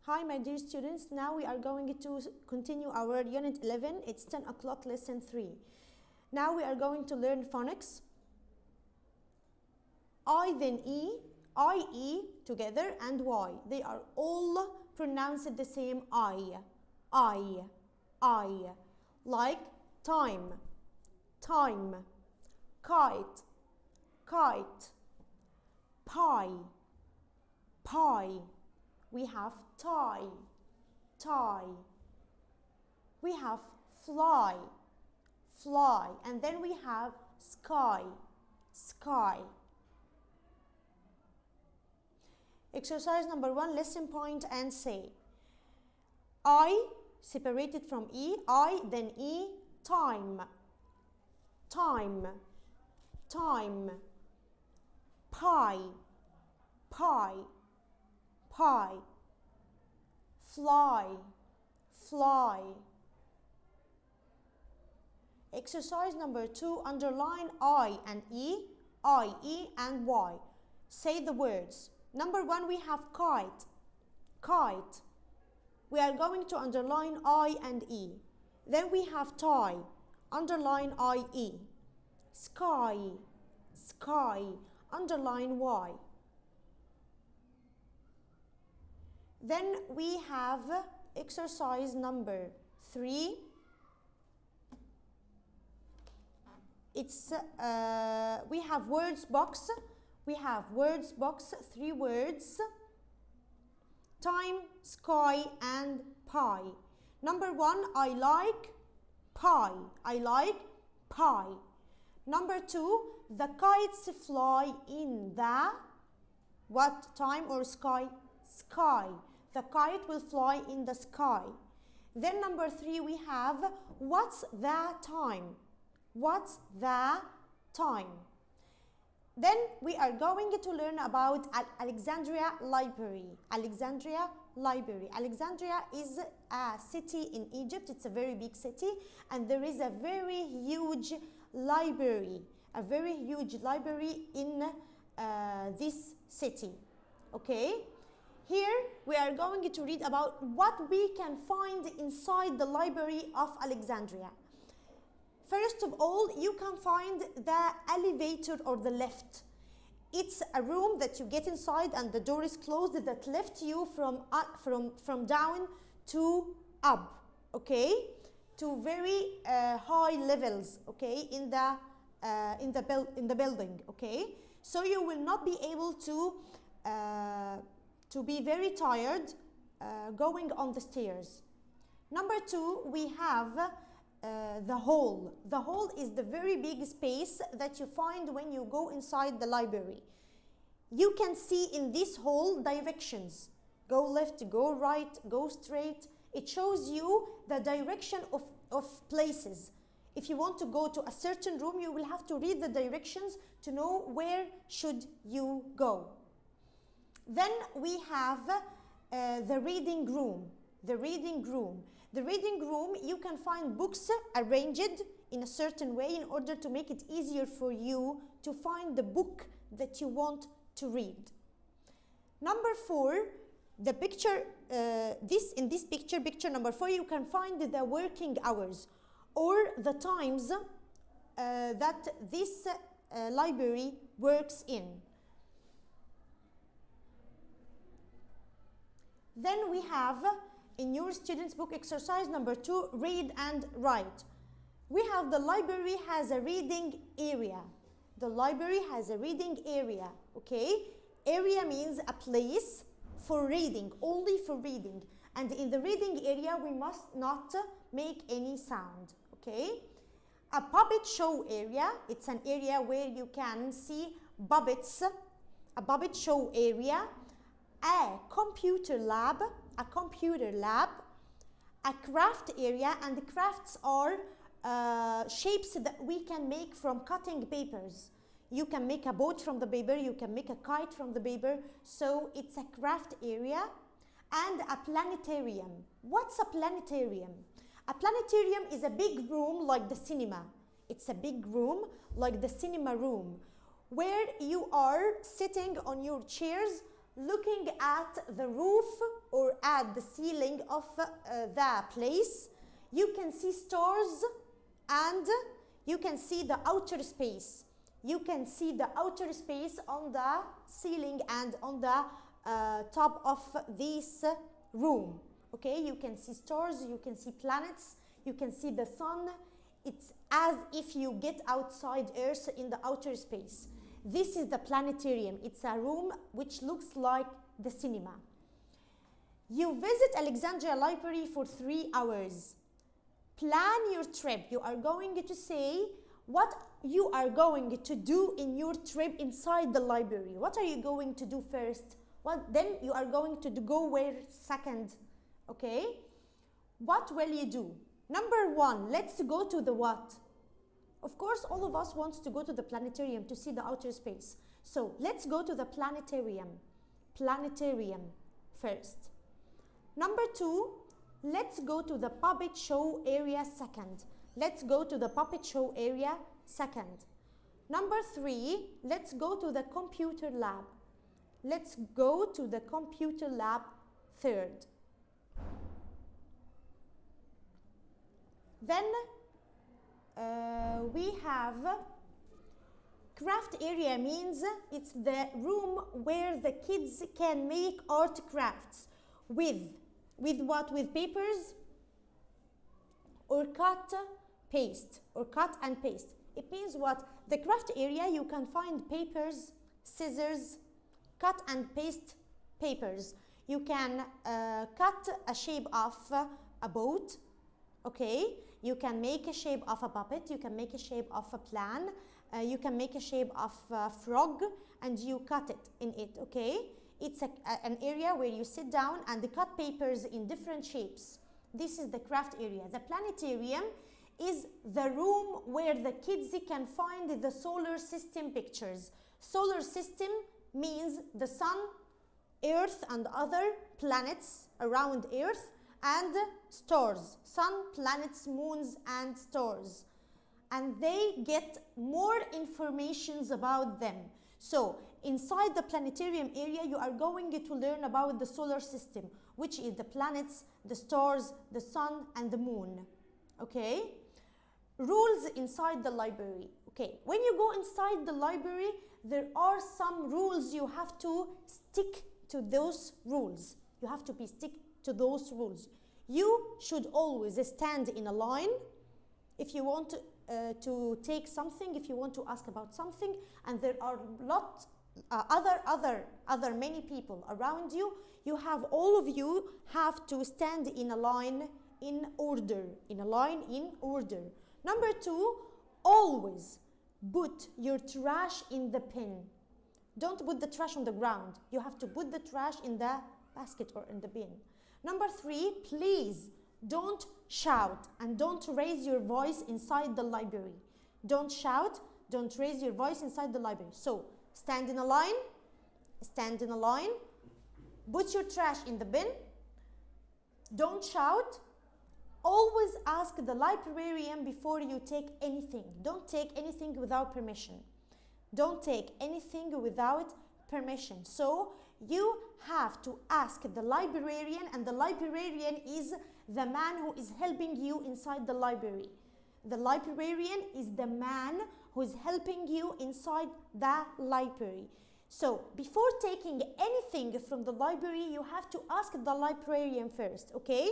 Hi my dear students, now we are going to continue our unit 11. It's 10 o'clock lesson 3. Now we are going to learn phonics. I then E, I-E together and Y. They are all pronounced the same I. Like time, time, kite, kite, pie, pie. We have tie, tie. We have fly, fly. And then we have sky, sky. Exercise number 1, listen point and say. I, separated from E, I, then E, time, time, time. Pie, pie, pie. Fly, fly. Exercise number 2, underline I and E, and Y. Say the words. Number 1, we have kite, kite. We are going to underline I and E. Then we have tie, underline I-E. Sky, sky, underline Y. Then we have exercise number 3. It's we have words box. We have words box, 3 words. Time, sky, and pie. Number 1, I like pie. I like pie. Number 2, the kites fly in the what time or sky? Sky. The kite will fly in the sky. Then number 3, we have what's the time? What's the time? Then we are going to learn about Alexandria Library. Alexandria Library. Alexandria is a city in Egypt. It's a very big city, and there is a very huge library. A very huge library in this city. Okay? Here we are going to read about what we can find inside the library of Alexandria. First of all, you can find the elevator or the lift. It's a room that you get inside and the door is closed that lifts you from down to up, okay, to very high levels, okay, in the building, okay. So you will not be able to be very tired going on the stairs. Number 2, we have the hall. The hall is the very big space that you find when you go inside the library. You can see in this hall directions. Go left, go right, go straight. It shows you the direction of places. If you want to go to a certain room, you will have to read the directions to know where should you go. Then we have the reading room. The reading room. The reading room, you can find books arranged in a certain way in order to make it easier for you to find the book that you want to read. Number 4, the picture, in this picture, picture number 4, you can find the working hours or the times that this library works in. Then we have in your students' book exercise number 2, read and write. We have the library has a reading area. The library has a reading area, okay? Area means a place for reading, only for reading. And in the reading area, we must not make any sound, okay? A puppet show area, it's an area where you can see puppets, a puppet show area, a computer lab, a craft area, and the crafts are shapes that we can make from cutting papers. You can make a boat from the paper, you can make a kite from the paper, so it's a craft area. And a planetarium. What's a planetarium? A planetarium is a big room like the cinema. It's a big room like the cinema room, where you are sitting on your chairs looking at the roof or at the ceiling of the place, you can see stars and you can see the outer space. You can see the outer space on the ceiling and on the top of this room. Okay, you can see stars, you can see planets, you can see the sun. It's as if you get outside Earth in the outer space. This is the planetarium. It's a room which looks like the cinema. You visit Alexandria Library for 3 hours. Plan your trip. You are going to say what you are going to do in your trip inside the library. What are you going to do first? What then you are going to go where second? Okay? What will you do? Number 1, let's go to the what? Of course, all of us want to go to the planetarium to see the outer space. So let's go to the planetarium. Planetarium first. Number 2, let's go to the puppet show area second. Let's go to the puppet show area second. Number 3, let's go to the computer lab. Let's go to the computer lab third. Then we have craft area. Means it's the room where the kids can make art crafts with what? With papers or cut and paste. It means what? The craft area, you can find papers, scissors, cut and paste papers. You can cut a shape of a boat, okay? You can make a shape of a puppet, you can make a shape of a plan, you can make a shape of a frog and you cut it in it, okay? It's an area where you sit down and cut papers in different shapes. This is the craft area. The planetarium is the room where the kids can find the solar system pictures. Solar system means the sun, Earth and other planets around Earth, and stars. Sun, planets, moons and stars. And they get more informations about them. So inside the planetarium area, you are going to learn about the solar system, which is the planets, the stars, the sun and the moon. Okay? Rules inside the library. Okay, when you go inside the library, there are some rules. You have to stick to those rules. You have to stick to those rules. You should always stand in a line if you want to take something, if you want to ask about something, and there are other many people around you. You have, all of you have to stand in a line in order. In a line in order. Number 2, always put your trash in the bin. Don't put the trash on the ground. You have to put the trash in the basket or in the bin. Number 3, please don't shout and don't raise your voice inside the library. Don't shout, don't raise your voice inside the library. So stand in a line, put your trash in the bin, don't shout. Always ask the librarian before you take anything. Don't take anything without permission. Don't take anything without permission. So you have to ask the librarian, and the librarian is the man who is helping you inside the library. The librarian is the man who is helping you inside the library. So before taking anything from the library, you have to ask the librarian first, okay?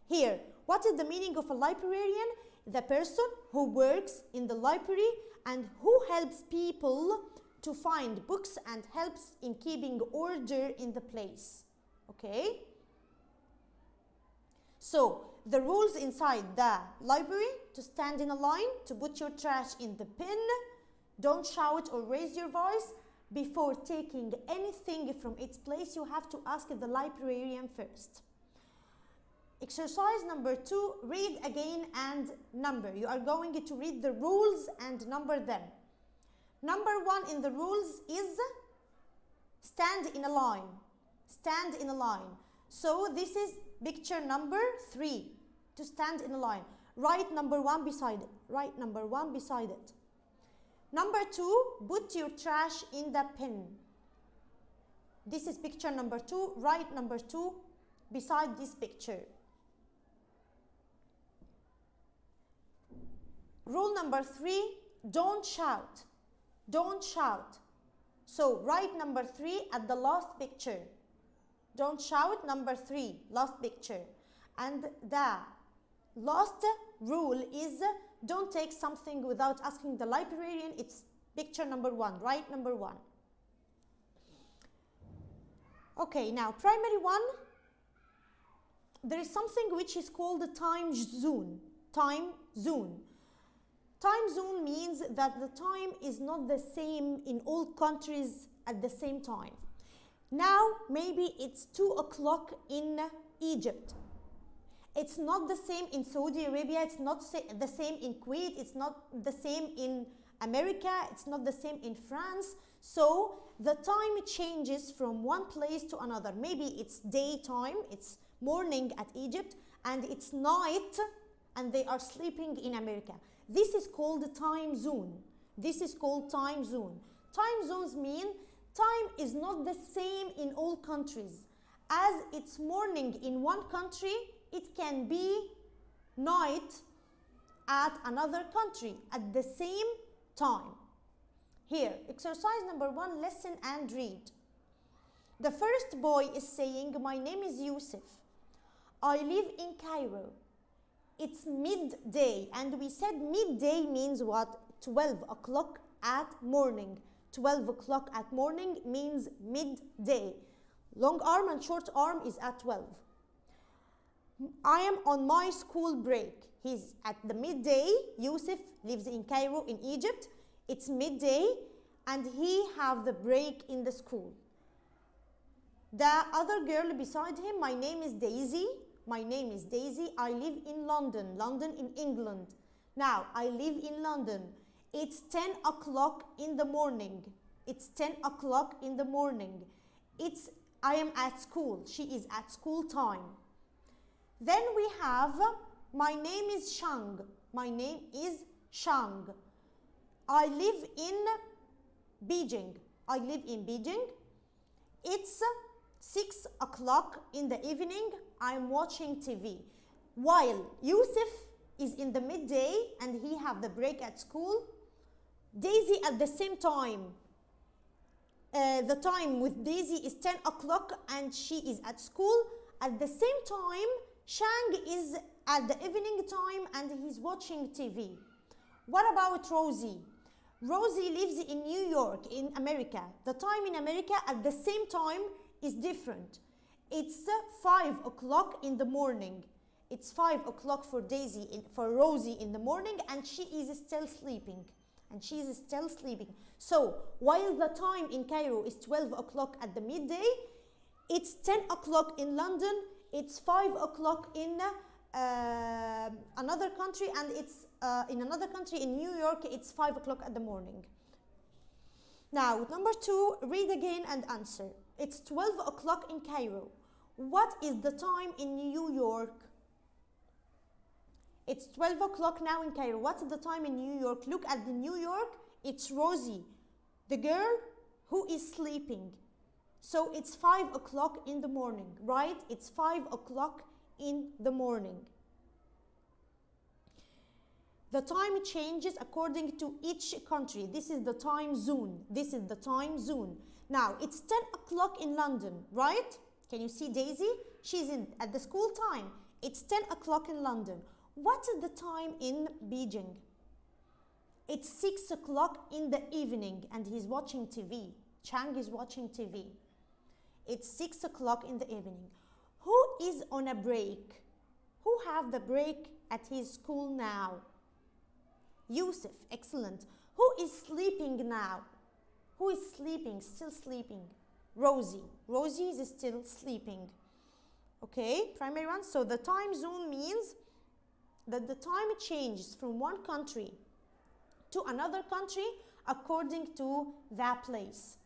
Here, what is the meaning of a librarian? The person who works in the library and who helps people to find books and helps in keeping order in the place, okay? So the rules inside the library: to stand in a line, to put your trash in the bin, don't shout or raise your voice. Before taking anything from its place, you have to ask the librarian first. Exercise number 2, read again and number. You are going to read the rules and number them. Number 1 in the rules is stand in a line. Stand in a line. So this is picture number 3, to stand in a line. Write number 1 beside it. Write number 1 beside it. Number 2, put your trash in the bin. This is picture number 2. Write number 2 beside this picture. Rule number 3, don't shout. Don't shout. So write number 3 at the last picture. Don't shout, number 3, last picture. And the last rule is don't take something without asking the librarian. It's picture number 1, write number 1. Okay, now primary 1, there is something which is called the time zone. Time zone. Time zone means that the time is not the same in all countries at the same time. Now, maybe it's 2 o'clock in Egypt. It's not the same in Saudi Arabia, it's not the same in Kuwait, it's not the same in America, it's not the same in France. So the time changes from one place to another. Maybe it's daytime, it's morning at Egypt, and it's night, and they are sleeping in America. This is called time zone. This is called time zone. Time zones mean time is not the same in all countries. As it's morning in one country, it can be night at another country at the same time. Here, exercise number 1, listen and read. The first boy is saying, my name is Yusuf. I live in Cairo. It's midday, and we said midday means what? 12 o'clock at morning. 12 o'clock at morning means midday. Long arm and short arm is at 12. I am on my school break. He's at the midday. Yusuf lives in Cairo in Egypt. It's midday and he have the break in the school. The other girl beside him, my name is Daisy. My name is Daisy. I live in London. London in England. Now, I live in London. It's 10 o'clock in the morning. It's 10 o'clock in the morning. I am at school. She is at school time. Then we have, my name is Shang. My name is Shang. I live in Beijing. I live in Beijing. It's 6 o'clock in the evening. I'm watching TV. While Yusuf is in the midday and he have the break at school, Daisy at the same time. The time with Daisy is 10 o'clock and she is at school. At the same time, Shang is at the evening time and he's watching TV. What about Rosie? Rosie lives in New York, in America. The time in America at the same time is different. It's 5 o'clock in the morning. It's 5 o'clock for Rosie in the morning, and she is still sleeping. So while the time in Cairo is 12 o'clock at the midday, it's 10 o'clock in London, it's 5 o'clock in another country, and it's in another country in New York, it's 5 o'clock at the morning. Now, number 2, read again and answer. It's 12 o'clock in Cairo. What is the time in New York? It's 12 o'clock now in Cairo. What's the time in New York? Look at the New York. It's Rosie, the girl who is sleeping. So it's 5 o'clock in the morning, right? It's 5 o'clock in the morning. The time changes according to each country. This is the time zone. This is the time zone. Now, it's 10 o'clock in London, right? Can you see Daisy? She's at the school time. It's 10 o'clock in London. What is the time in Beijing? It's 6 o'clock in the evening and he's watching TV. Chang is watching TV. It's 6 o'clock in the evening. Who is on a break? Who have the break at his school now? Yusuf, excellent. Who is sleeping now? Who is sleeping, still sleeping? Rosie. Rosie is still sleeping. Okay, primary one. So the time zone means that the time changes from one country to another country according to that place.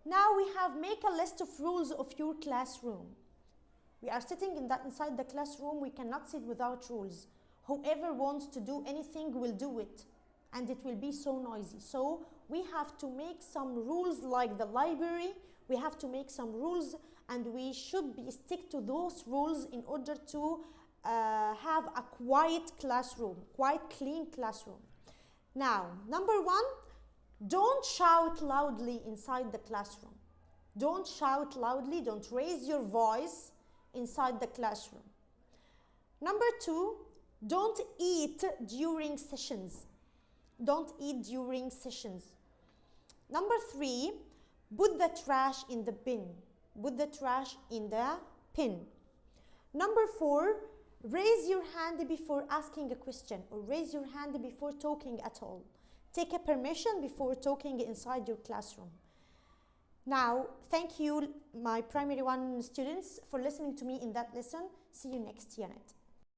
Now we have make a list of rules of your classroom. We are sitting inside the classroom. We cannot sit without rules. Whoever wants to do anything will do it, and it will be so noisy. So we have to make some rules like the library. we have to make some rules, and we should stick to those rules in order to have a quiet classroom, quite clean classroom. Now, number one, don't shout loudly inside the classroom. Don't shout loudly, don't raise your voice inside the classroom. Number two, don't eat during sessions. Don't eat during sessions. Number three, put the trash in the bin. Put the trash in the bin. Number four, raise your hand before asking a question, or raise your hand before talking at all. Take a permission before talking inside your classroom. Now, thank you, my primary 1 students, for listening to me in that lesson. See you next unit.